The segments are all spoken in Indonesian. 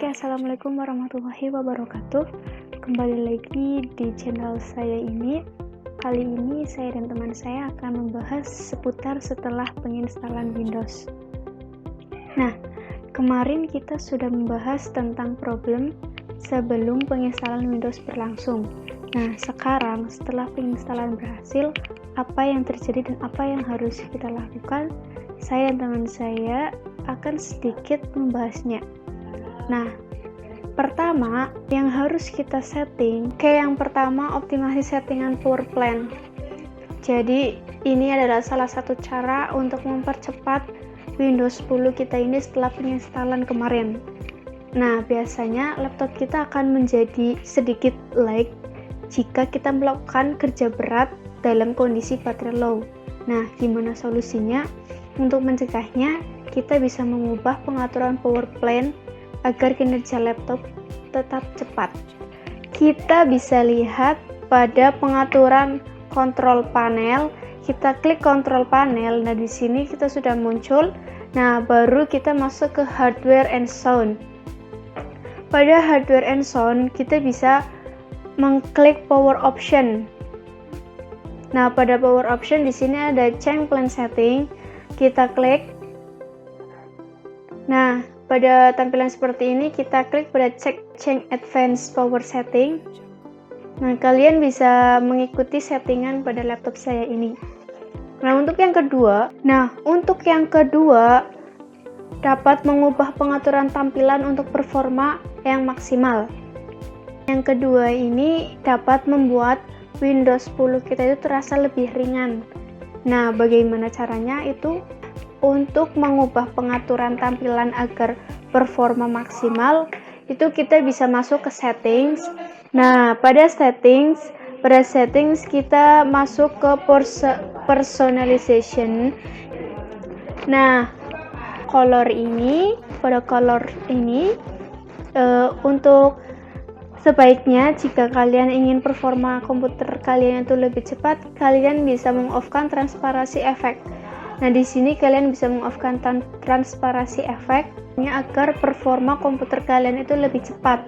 Oke, assalamualaikum warahmatullahi wabarakatuh. Kembali lagi di channel saya ini. Kali ini saya dan teman saya akan membahas seputar setelah penginstalan Windows. Nah, kemarin kita sudah membahas tentang problem sebelum penginstalan Windows berlangsung. Nah, sekarang setelah penginstalan berhasil, apa yang terjadi dan apa yang harus kita lakukan? Saya dan teman saya akan sedikit membahasnya. Nah, pertama yang harus kita setting, yang pertama optimasi settingan power plan. Jadi ini adalah salah satu cara untuk mempercepat Windows 10 kita ini setelah penginstalan kemarin. Nah, biasanya laptop kita akan menjadi sedikit lag jika kita melakukan kerja berat dalam kondisi baterai low. Nah, gimana solusinya? Untuk mencegahnya, kita bisa mengubah pengaturan power plan agar kinerja laptop tetap cepat. Kita bisa lihat pada pengaturan kontrol panel. Kita klik kontrol panel. Nah, di sini kita sudah muncul. Nah, baru kita masuk ke hardware and sound. Pada hardware and sound, kita bisa mengklik power option. Nah, pada power option di sini ada change plan setting. Kita klik. Nah, pada tampilan seperti ini kita klik pada change advanced power setting. Nah, kalian bisa mengikuti settingan pada laptop saya ini. Nah, untuk yang kedua dapat mengubah pengaturan tampilan untuk performa yang maksimal. Yang kedua ini dapat membuat Windows 10 kita itu terasa lebih ringan. Nah, bagaimana caranya itu? Untuk mengubah pengaturan tampilan agar performa maksimal, itu kita bisa masuk ke settings. Nah, pada settings kita masuk ke personalization. Nah, pada color ini untuk sebaiknya jika kalian ingin performa komputer kalian itu lebih cepat, kalian bisa meng-off-kan transparansi efek. Nah, di sini kalian bisa meng-off-kan transparansi efeknya agar performa komputer kalian itu lebih cepat.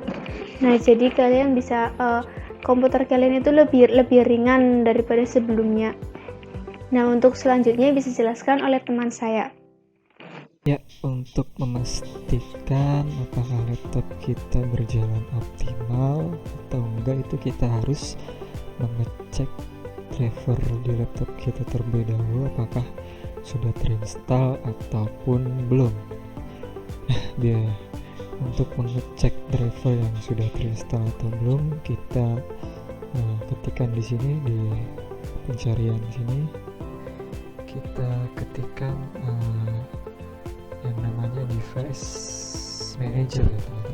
Nah, jadi kalian bisa komputer kalian itu lebih ringan daripada sebelumnya. Nah, untuk selanjutnya bisa dijelaskan oleh teman saya. Ya, untuk memastikan apakah laptop kita berjalan optimal atau enggak, itu kita harus mengecek driver di laptop kita terlebih dahulu apakah sudah terinstall ataupun belum. Nah, untuk mengecek driver yang sudah terinstall atau belum, kita ketikkan di sini di pencarian sini, kita ketikkan yang namanya device manager ya teman-teman.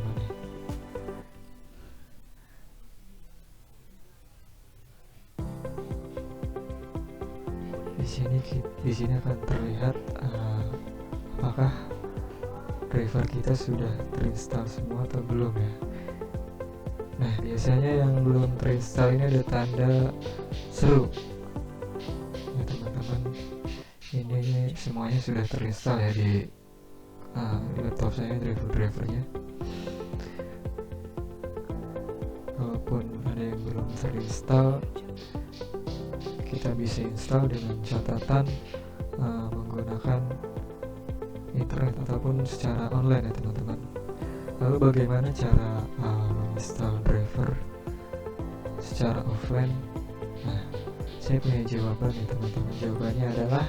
Di sini akan terlihat apakah driver kita sudah terinstall semua atau belum ya. Nah, biasanya yang belum terinstall ini ada tanda seru ya teman-teman. Ini semuanya sudah terinstall ya di laptop saya, drivernya. Kalaupun ada yang belum terinstall, kita bisa install dengan catatan menggunakan internet ataupun secara online ya teman-teman. Lalu bagaimana cara install driver secara offline? Nah, saya punya jawaban ya teman-teman. Jawabannya adalah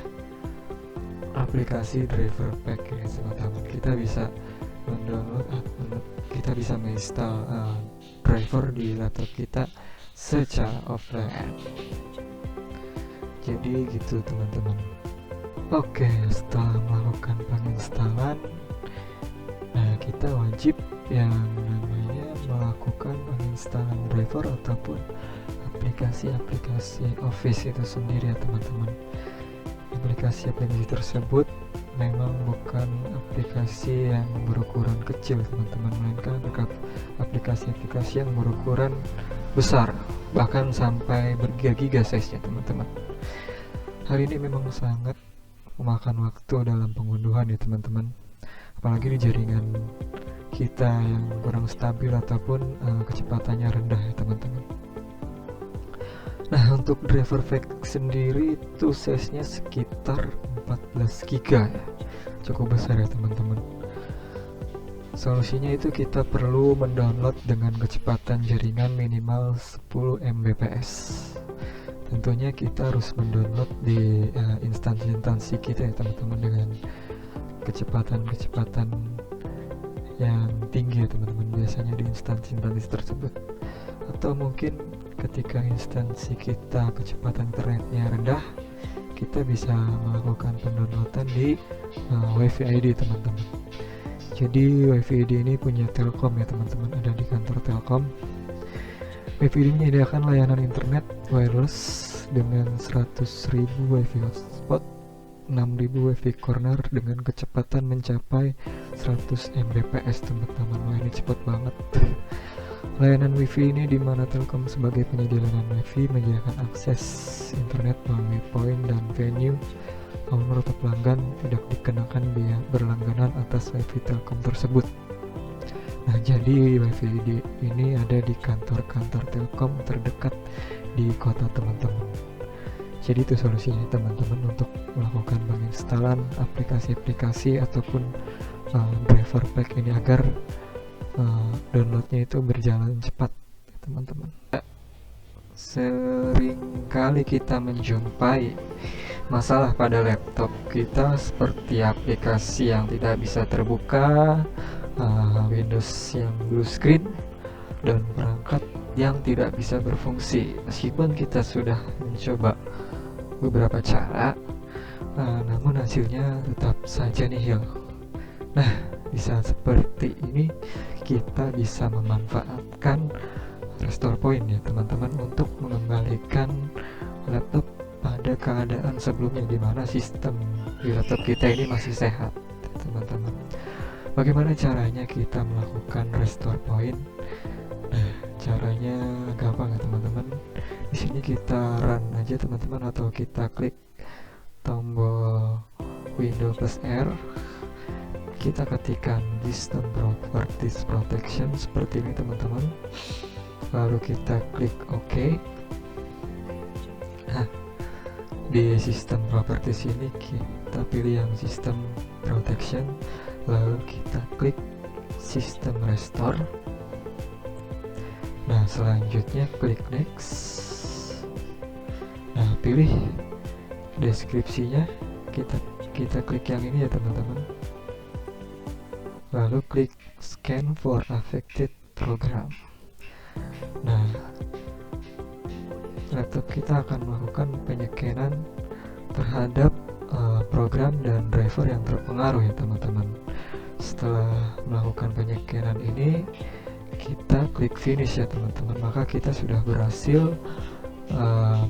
aplikasi driver pack ya teman-teman. Kita bisa mendownload, kita bisa menginstal driver di laptop kita secara offline. Jadi gitu teman-teman. Oke, setelah melakukan penginstalan, nah kita wajib yang namanya melakukan penginstalan driver ataupun aplikasi Office itu sendiri ya teman-teman. Aplikasi tersebut memang bukan aplikasi yang berukuran kecil teman-teman, melainkan aplikasi-aplikasi yang berukuran besar, bahkan sampai bergiga-giga size-nya teman-teman. Hal ini memang sangat memakan waktu dalam pengunduhan ya teman-teman, apalagi di jaringan kita yang kurang stabil ataupun kecepatannya rendah ya teman-teman. Nah, untuk driver pack sendiri itu size-nya sekitar 14 GB ya, cukup besar ya teman-teman. Solusinya itu kita perlu mendownload dengan kecepatan jaringan minimal 10 Mbps. Tentunya kita harus mendownload di instansi-instansi kita ya teman-teman, dengan kecepatan yang tinggi ya teman-teman, biasanya di instansi tersebut. Atau mungkin ketika instansi kita kecepatan internetnya rendah, kita bisa melakukan pendownloadan di WiFi ID teman-teman. Jadi WiFi ID ini punya Telkom ya teman-teman, ada di kantor Telkom. WiFi ID menyediakan layanan internet wireless dengan 100.000 WiFi hotspot, 6.000 WiFi corner dengan kecepatan mencapai 100 Mbps teman-teman. Wah, ini cepat banget. Layanan WiFi ini di mana Telkom sebagai penyedia layanan WiFi menyediakan akses internet melalui poin dan venue. Owner atau pelanggan tidak dikenakan biaya berlangganan atas WiFi Telkom tersebut. Nah, jadi WiFi ini ada di kantor-kantor Telkom terdekat di kota teman-teman. Jadi itu solusinya teman-teman untuk melakukan penginstalan aplikasi-aplikasi ataupun driver pack ini agar downloadnya itu berjalan cepat teman-teman. Sering kali kita menjumpai masalah pada laptop kita seperti aplikasi yang tidak bisa terbuka, Windows yang blue screen, dan perangkat yang tidak bisa berfungsi. Meskipun kita sudah mencoba beberapa cara, namun hasilnya tetap saja nihil. Nah, di saat seperti ini kita bisa memanfaatkan restore point ya teman-teman untuk mengembalikan laptop pada keadaan sebelumnya, di mana sistem di laptop kita ini masih sehat teman-teman. Bagaimana caranya kita melakukan restore point? Nah, caranya gampang ya teman-teman. Di sini kita run aja teman-teman, atau kita klik tombol Windows plus R. Kita ketikkan System Properties Protection seperti ini teman-teman. Lalu kita klik OK. Nah, di System Properties ini kita pilih yang System Protection, lalu kita klik System Restore. Nah, selanjutnya klik Next. Nah, pilih deskripsinya, kita klik yang ini ya teman-teman. Lalu klik Scan for Affected Program. Nah, laptop kita akan melakukan penyekenan terhadap program dan driver yang terpengaruh ya teman-teman. Setelah melakukan penyekenan ini, kita klik Finish ya teman-teman. Maka kita sudah berhasil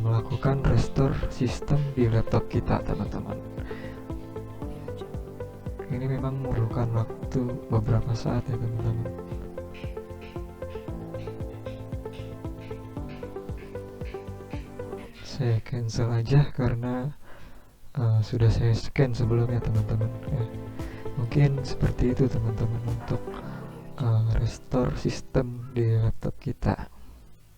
melakukan restore sistem di laptop kita teman-teman. Ini memang memerlukan waktu beberapa saat ya teman-teman. Saya cancel aja karena sudah saya scan sebelumnya teman-teman ya. Mungkin seperti itu teman-teman untuk restore sistem di laptop kita.